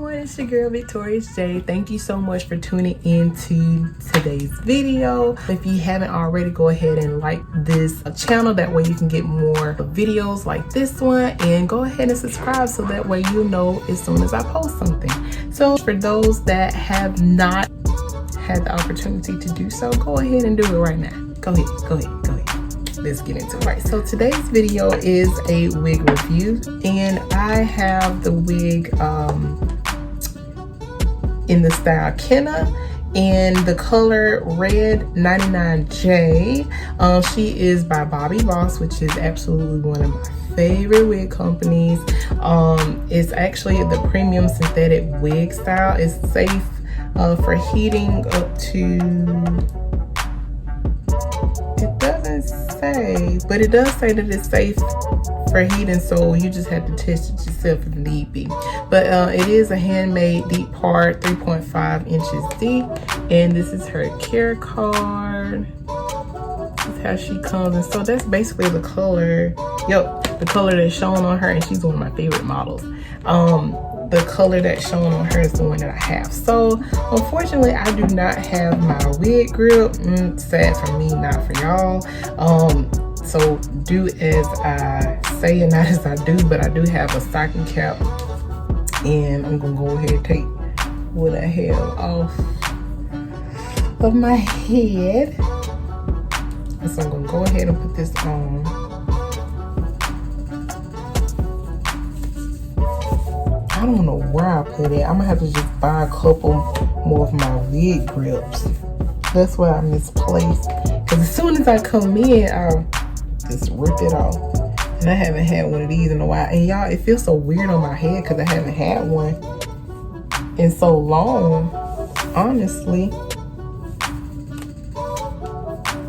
everyone, it's your girl Victorious J. Thank you so much for tuning in to today's video. If you haven't already, go ahead and like this channel, that way you can get more videos like this one, and go ahead and subscribe so that way you'll know as soon as I post something. So for those that have not had the opportunity to do so, go ahead and do it right now. Go ahead. Let's get into it. Right, so today's video is a wig review, and I have the wig in the style Kenna in the color red 99J. She is by Bobbi, which is absolutely one of my favorite wig companies. It's actually the premium synthetic wig style. It's safe for heating up to, it doesn't say, but it does say that it's safe for heating, so you just have to test it yourself if need be. But it is a handmade deep part, 3.5 inches deep, and this is her care card. This is how she comes, and so that's basically the color. The color that's shown on her, and she's one of my favorite models. The color that's shown on her is the one that I have. So unfortunately, I do not have my wig grip. Sad for me, not for y'all. So do as I say and not as I do, but I do have a stocking cap, and I'm gonna go ahead and take what I have off of my head. And so I'm gonna go ahead and put this on. I don't know where I put it. I'm gonna have to just buy a couple more of my wig grips. That's where I misplaced. Because as soon as I come in, I'll just rip it off. And I haven't had one of these in a while. And y'all, it feels so weird on my head because I haven't had one in so long, honestly.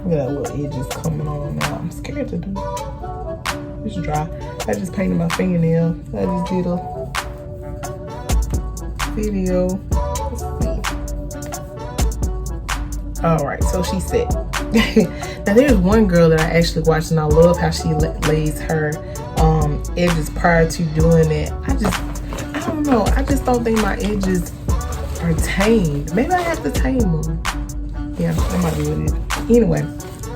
Look at that little edges coming on now. I'm scared to do it. It's dry. I just painted my fingernail. I just did a video. Let's see. All right, so she said, now there's one girl that I actually watched, and I love how she lays her edges prior to doing it. I don't know. I just don't think my edges are tamed. Maybe I have to tame them. Yeah, that might be what it is. Anyway,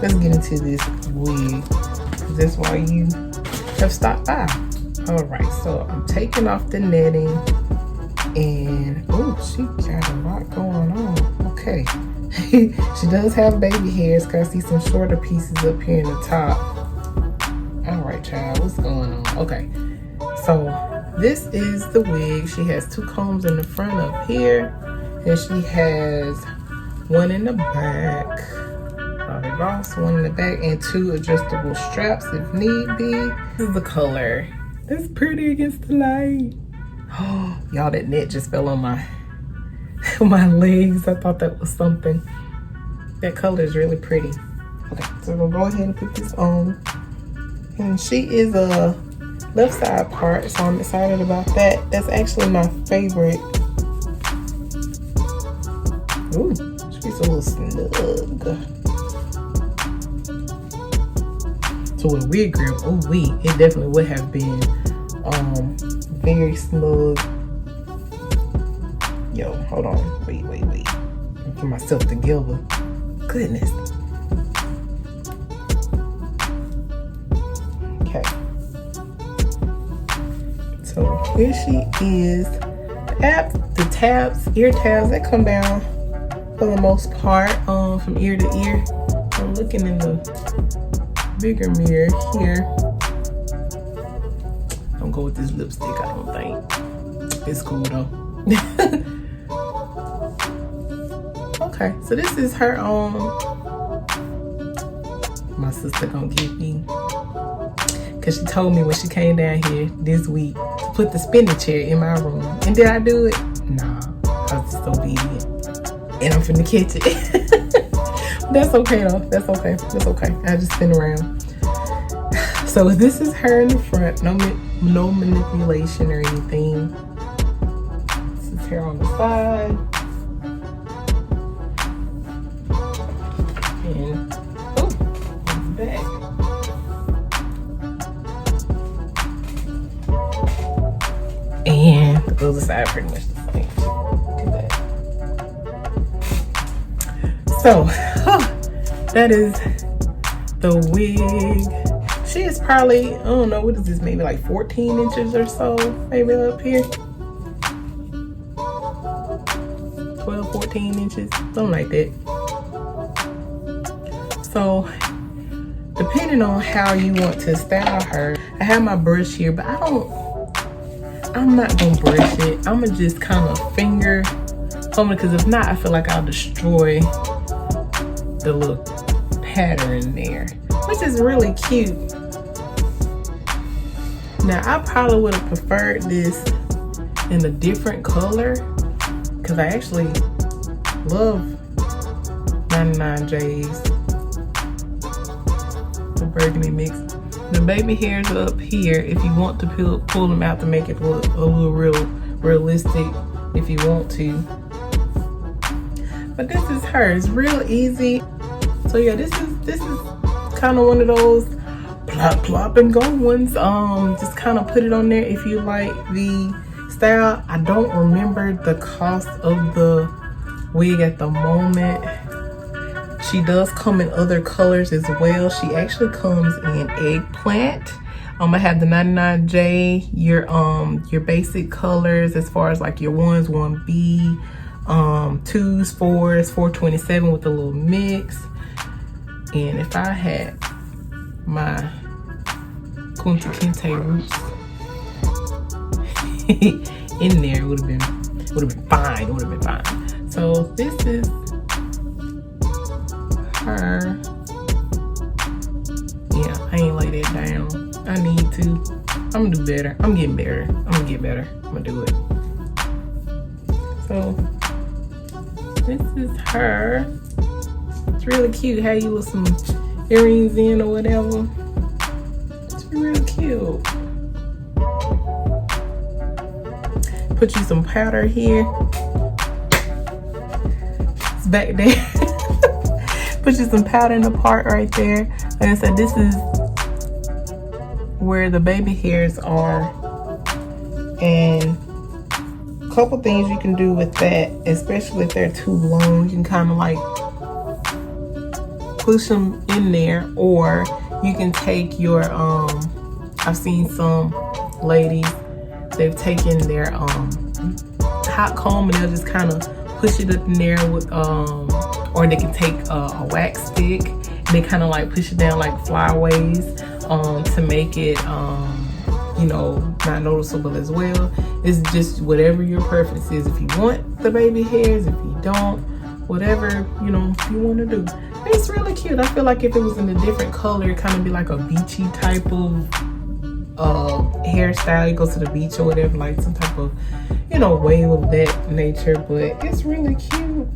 let's get into this wig, because that's why you have stopped by. All right, so I'm taking off the netting. And oh, she got a lot going on. Okay. She does have baby hairs, because I see some shorter pieces up here in the top. All right, child, what's going on? Okay, so this is the wig. She has two combs in the front up here, and she has one in the back, one in the back, and two adjustable straps if need be. This is the color. That's pretty against the light. Oh, y'all, that net just fell on my my legs. I thought that was something. That color is really pretty. Okay, so we'll go ahead and put this on. And she is a left side part, so I'm excited about that. That's actually my favorite. Ooh, she's a little snug. So with wig grip, oh wait, it definitely would have been very smooth. Yo, hold on. Wait. Get myself together. Goodness. Okay. So here she is. The tabs, ear tabs, they come down for the most part, from ear to ear. I'm looking in the bigger mirror here. Don't go with this lipstick, I don't think. It's cool though. Okay, so this is her own. My sister gonna give me, because she told me when she came down here this week to put the spinning chair in my room. And did I do it? Nah, I was just obedient. And I'm finna catch it. That's okay though, that's okay. I just spin around. So this is her in the front, no manipulation or anything. This is her on the side. And oh, back. And the the other side pretty much the same. Do that. So, that is the wig. She is probably, I don't know, what is this, maybe like 14 inches or so, maybe up here. 12, 14 inches, something like that. So, depending on how you want to style her, I have my brush here, but I'm not gonna brush it. I'm gonna just kind of finger something, because if not, I feel like I'll destroy the little pattern there, which is really cute. Now, I probably would have preferred this in a different color, because I actually love 99J's, the burgundy mix. The baby hairs are up here if you want to pull them out to make it look a little realistic if you want to. But this is her. It's real easy. So yeah, this is kind of one of those plop and go ones. Just kind of put it on there if you like the style. I don't remember the cost of the wig at the moment. She does come in other colors as well. She actually comes in eggplant. I have the 99J, your basic colors as far as like your 1s, 1B, 2s, 4s, 427 with a little mix. And if I had my Kunta Kinte roots in there, it would have been fine. It would have been fine. So this is her. Yeah, I ain't lay that down. I need to. I'm gonna do better. I'm getting better. I'm gonna get better. I'm gonna do it. So this is her. It's really cute. How you with some earrings in or whatever. It's real cute. Put you some powder here. It's back there. Put you some powder in the part right there. Like I said, this is where the baby hairs are. And a couple things you can do with that, especially if they're too long. You can kind of like push them in there, or you can take your I've seen some ladies, they've taken their hot comb and they'll just kind of push it up in there with or they can take a wax stick and they kind of like push it down like flyaways to make it you know, not noticeable as well. It's just whatever your preference is. If you want the baby hairs, if you don't, whatever, you know, you want to do. It's really cute. I feel like if it was in a different color, it kind of be like a beachy type of hairstyle. You go to the beach or whatever, like some type of, you know, wave of that nature. But it's really cute.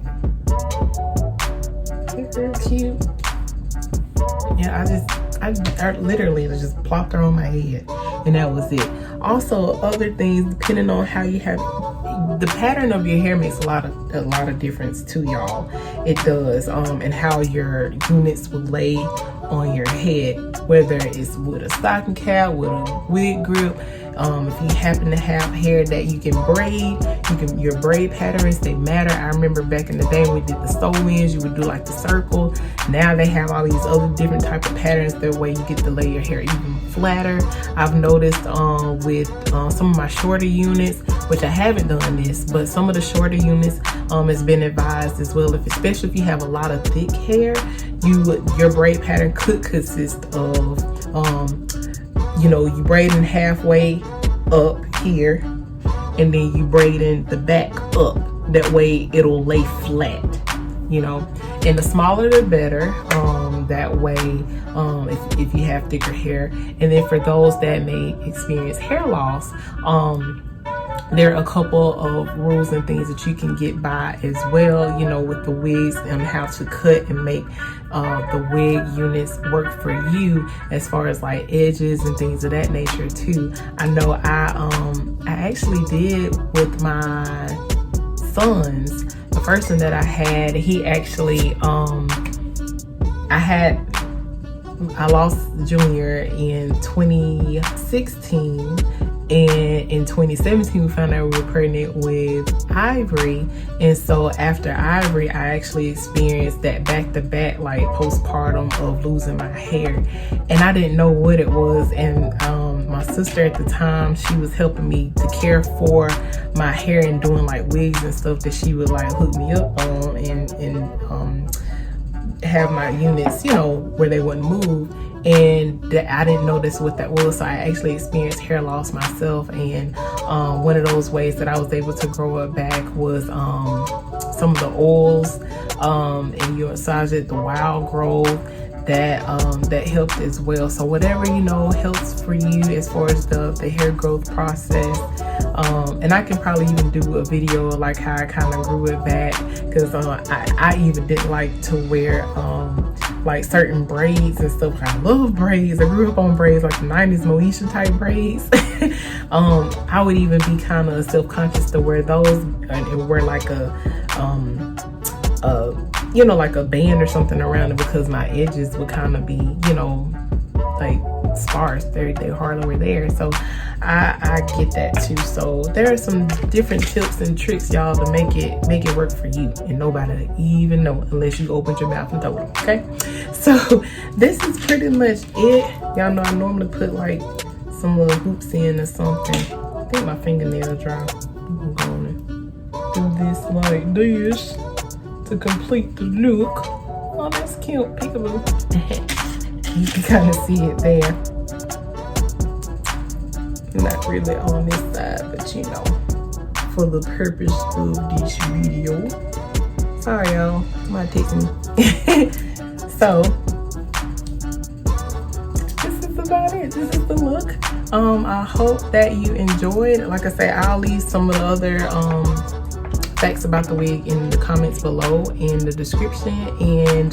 It's real cute. Yeah, I literally just plopped her on my head and that was it. Also, other things, depending on how you have the pattern of your hair, makes a lot of difference to y'all. It does, and how your units will lay on your head, whether it's with a stocking cap, with a wig grip. If you happen to have hair that you can braid, your braid patterns, they matter. I remember back in the day when we did the sew-ins, you would do like the circle. Now they have all these other different type of patterns, that way you get to lay your hair even flatter. I've noticed with some of my shorter units, which I haven't done this, but some of the shorter units has been advised as well, especially if you have a lot of thick hair, your braid pattern could consist of you know, you braiding halfway up here and then you braiding the back up. That way it'll lay flat, you know, and the smaller the better. That way if you have thicker hair. And then for those that may experience hair loss, there are a couple of rules and things that you can get by as well, you know, with the wigs, and how to cut and make the wig units work for you, as far as like edges and things of that nature too. I know I actually did with my sons. The first one that I had, he actually I lost Junior in 2016, And in 2017, we found out we were pregnant with Ivory. And so after Ivory, I actually experienced that back-to-back like postpartum of losing my hair. And I didn't know what it was. And my sister at the time, she was helping me to care for my hair and doing like wigs and stuff that she would like hook me up on and have my units, you know, where they wouldn't move. And that I didn't notice what that was, so I actually experienced hair loss myself. And one of those ways that I was able to grow it back was some of the oils, and you massage it, the wild growth, that helped as well. So whatever, you know, helps for you as far as the hair growth process. And I can probably even do a video like how I kind of grew it back, because I even didn't like to wear like certain braids and stuff. I love braids. I grew up on braids, like the 90s Moesha type braids. I would even be kind of self-conscious to wear those and wear like a you know, like a band or something around it, because my edges would kind of be, you know, like sparse. They hardly were there. So I get that too. So there are some different tips and tricks, y'all, to make it work for you, and nobody even know unless you opened your mouth and told them. Okay, so this is pretty much it. Y'all know I normally put like some little hoops in or something. I think my fingernail dry. I'm gonna do this like this to complete the look. Oh, that's cute. Peekaboo. You can kind of see it there. Not really on this side, but you know, for the purpose of this video. Sorry, y'all. Might take me. So this is about it. This is the look. I hope that you enjoyed. Like I say, I'll leave some of the other facts about the wig in the comments below in the description. And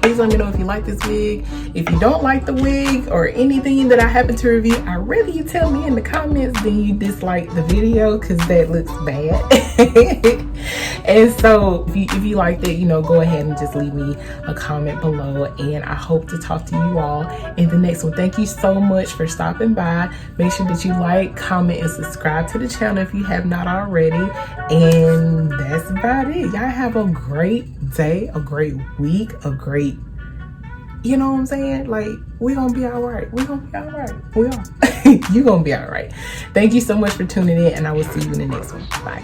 please let me know if you like this wig. If you don't like the wig or anything that I happen to review, I'd rather you tell me in the comments than you dislike the video, because that looks bad. And so if you liked it, you know, go ahead and just leave me a comment below, and I hope to talk to you all in the next one. Thank you so much for stopping by. Make sure that you like, comment, and subscribe to the channel if you have not already. And that's about it. Y'all have a great day, a great week, a great, you know what I'm saying? Like, we gonna be all right. We gonna be all right. We are. You gonna be all right. Thank you so much for tuning in, and I will see you in the next one. Bye.